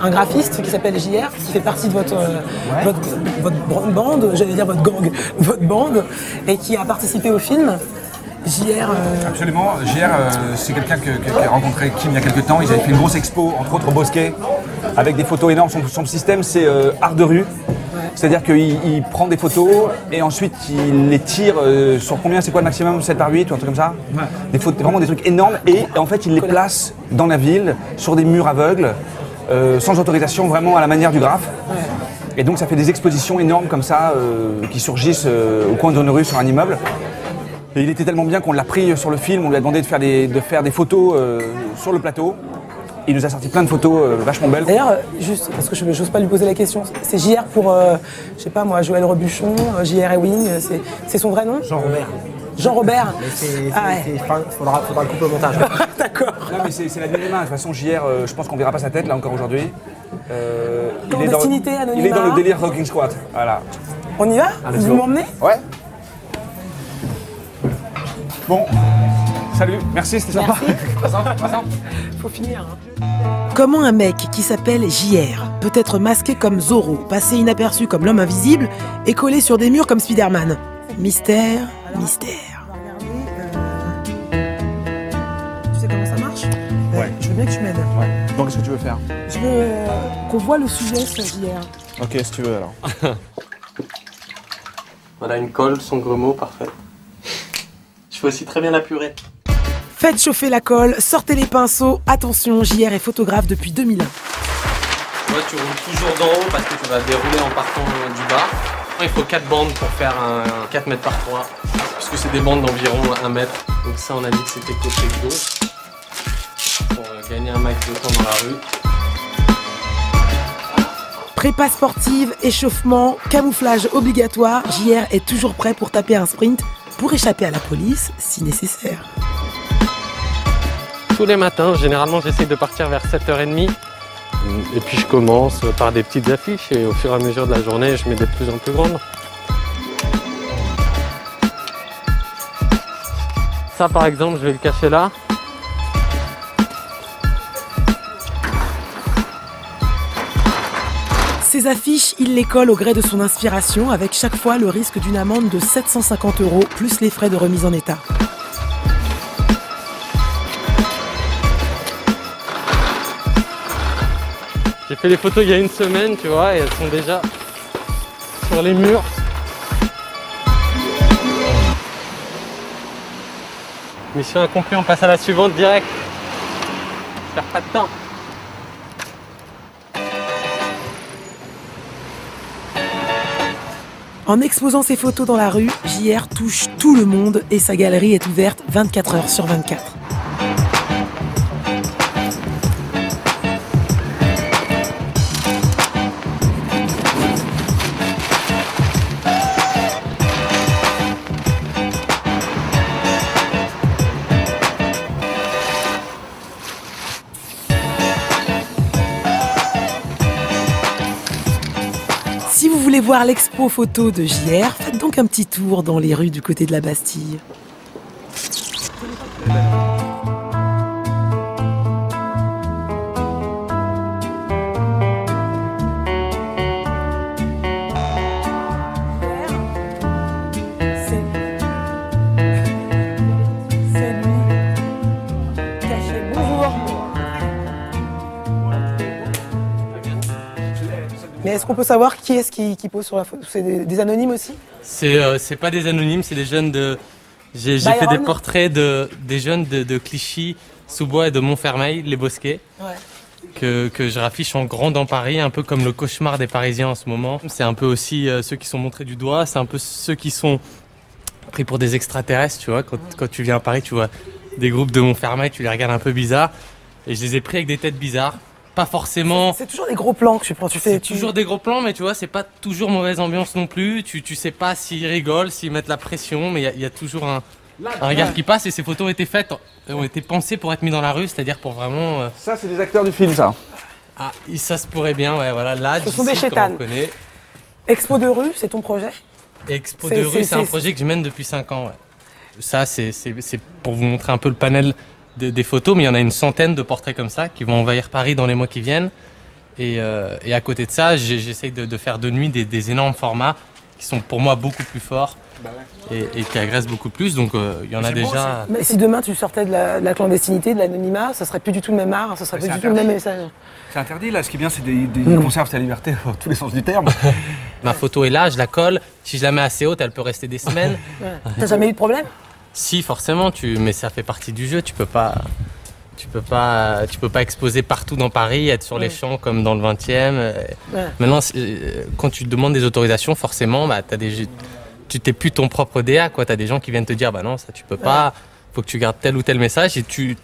un graphiste qui s'appelle JR, qui fait partie de votre bande, j'allais dire votre gang, votre bande, et qui a participé au film. JR. Absolument. JR, c'est quelqu'un qui a rencontré Kim il y a quelques temps. Ils avaient fait une grosse expo, entre autres au Bosquet, avec des photos énormes. Son système, c'est art de rue. C'est-à-dire qu'il prend des photos et ensuite il les tire sur combien, c'est quoi le maximum, 7 par 8 ou un truc comme ça, des photos, vraiment des trucs énormes, et en fait il les place dans la ville, sur des murs aveugles, sans autorisation, vraiment à la manière du graphe. Et donc ça fait des expositions énormes comme ça qui surgissent au coin d'une rue sur un immeuble. Et il était tellement bien qu'on l'a pris sur le film, on lui a demandé de faire des photos sur le plateau. Il nous a sorti plein de photos vachement belles. D'ailleurs, juste parce que je n'ose pas lui poser la question, c'est JR pour, je sais pas moi, Joël Robuchon, JR Ewing, c'est son vrai nom? Jean Robert. Jean Robert. Il faudra le couple au montage. D'accord. Non mais c'est la minima. De toute façon, JR, je pense qu'on verra pas sa tête là encore aujourd'hui. Clandestinité, anonymat. Il est dans le délire Rocking Squat. Voilà. On y va? Vous m'emmenez? Ouais. Bon. Salut, merci, c'était sympa. Faut finir. Comment un mec qui s'appelle JR peut être masqué comme Zorro, passé inaperçu comme l'homme invisible et collé sur des murs comme Spider-Man? Mystère, mystère. Tu sais comment ça marche? Ouais. Je veux bien que tu m'aides. Ouais. Donc qu'est-ce que tu veux faire? Je veux qu'on voit le sujet sur JR. Ok, si tu veux alors. Voilà une colle, son gros mot, parfait. Je fais aussi très bien la purée. Faites chauffer la colle, sortez les pinceaux. Attention, JR est photographe depuis 2001. Moi, tu roules toujours d'en haut parce que tu vas dérouler en partant du bas. Il faut 4 bandes pour faire un 4 mètres par 3, puisque c'est des bandes d'environ 1 mètre. Donc ça, on a dit que c'était côté gauche, pour gagner un max de temps dans la rue. Prépa sportive, échauffement, camouflage obligatoire. JR est toujours prêt pour taper un sprint, pour échapper à la police si nécessaire. Tous les matins, généralement, j'essaie de partir vers 7h30. Et puis je commence par des petites affiches et au fur et à mesure de la journée, je mets de plus en plus grandes. Ça par exemple, je vais le cacher là. Ces affiches, il les colle au gré de son inspiration, avec chaque fois le risque d'une amende de 750 € plus les frais de remise en état. J'ai fait les photos il y a une semaine, tu vois, et elles sont déjà sur les murs. Mission accomplie, on passe à la suivante direct. Je perds pas de temps. En exposant ses photos dans la rue, JR touche tout le monde et sa galerie est ouverte 24 heures sur 24. Si vous voulez voir l'expo photo de JR, faites donc un petit tour dans les rues du côté de la Bastille. Mais est-ce qu'on peut savoir qui est-ce qui pose sur la photo? C'est des anonymes aussi? C'est pas des anonymes, c'est des jeunes de... J'ai fait des portraits des jeunes de Clichy, Sous-Bois et de Montfermeil, les Bosquets, que je raffiche en grand dans Paris, un peu comme le cauchemar des Parisiens en ce moment. C'est un peu aussi ceux qui sont montrés du doigt, c'est un peu ceux qui sont pris pour des extraterrestres, tu vois. Quand tu viens à Paris, tu vois des groupes de Montfermeil, tu les regardes un peu bizarres. Et je les ai pris avec des têtes bizarres. Pas forcément... C'est toujours des gros plans que tu prends. Toujours des gros plans, mais tu vois, c'est pas toujours mauvaise ambiance non plus. Tu sais pas s'ils rigolent, s'ils mettent la pression, mais il y a toujours un regard qui passe. Et ces photos ont été pensées pour être mis dans la rue, c'est-à-dire pour vraiment... Ça, c'est des acteurs du film, ça. Ah, ça se pourrait bien, ouais, voilà. Là, ce sont des chétanes. Expo de rue, c'est ton projet? Expo de rue, c'est un projet que je mène depuis 5 ans, ouais. Ça, c'est pour vous montrer un peu le panel des photos, mais il y en a une centaine de portraits comme ça qui vont envahir Paris dans les mois qui viennent. Et à côté de ça, j'essaye de faire de nuit des énormes formats qui sont pour moi beaucoup plus forts et qui agressent beaucoup plus. Donc il y en a déjà. Mais si demain tu sortais de la clandestinité, de l'anonymat, ça serait plus du tout le même art, ça serait plus du tout le même message. C'est interdit là, ce qui est bien c'est des conserves ta liberté dans tous les sens du terme. Ma photo est là, je la colle. Si je la mets assez haute, elle peut rester des semaines. T'as jamais eu de problème? Si, forcément, mais ça fait partie du jeu. Tu peux pas exposer partout dans Paris, être sur les champs comme dans le 20e. Maintenant, quand tu demandes des autorisations, forcément, tu t'es plus ton propre DA. Tu as des gens qui viennent te dire bah non, ça tu peux pas, faut que tu gardes tel ou tel message et tu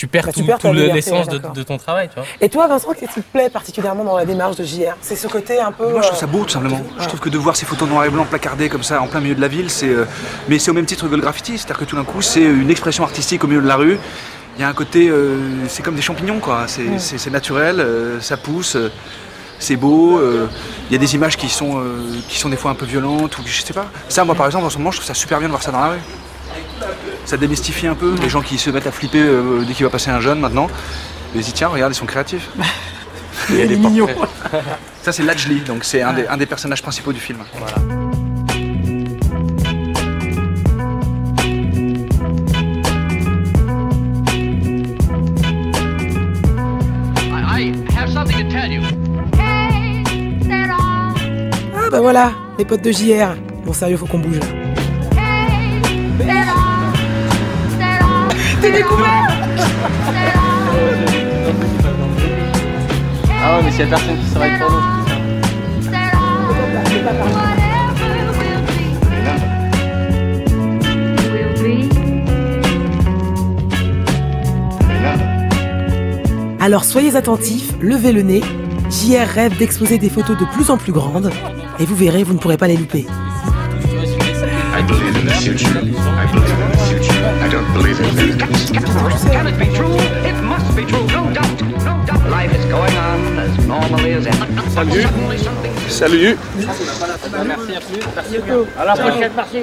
perds tout l'essence de ton travail. Tu vois. Et toi, Vincent, qu'est-ce qui te plaît particulièrement dans la démarche de JR? C'est ce côté un peu. Moi, je trouve ça beau, tout simplement. Je trouve que de voir ces photos noir et blanc placardées comme ça en plein milieu de la ville, mais c'est au même titre que le graffiti. C'est-à-dire que tout d'un coup, c'est une expression artistique au milieu de la rue. Il y a un côté, c'est comme des champignons, quoi. C'est naturel, ça pousse, c'est beau. Il y a des images qui sont des fois un peu violentes ou je sais pas. Ça, moi, par exemple, en ce moment, je trouve ça super bien de voir ça dans la rue. Ça démystifie un peu les gens qui se mettent à flipper dès qu'il va passer un jeune maintenant. Et ils disent tiens, regarde, ils sont créatifs. Il est mignon. Ça, c'est Lajli, donc c'est un des personnages principaux du film. Voilà. Ah bah voilà, les potes de JR. Bon sérieux, faut qu'on bouge là. T'es découvert. Ah ouais, mais s'il y a personne qui s'arrête pour nous. Alors soyez attentifs, levez le nez. JR rêve d'exposer des photos de plus en plus grandes. Et vous verrez, vous ne pourrez pas les louper. I believe in the future. I believe in the future. I don't believe in miracles. Can it be true? It must be true. No doubt. No doubt. Life is going on as normally as ever. Salut. Salut. Merci à plus. À la prochaine, merci.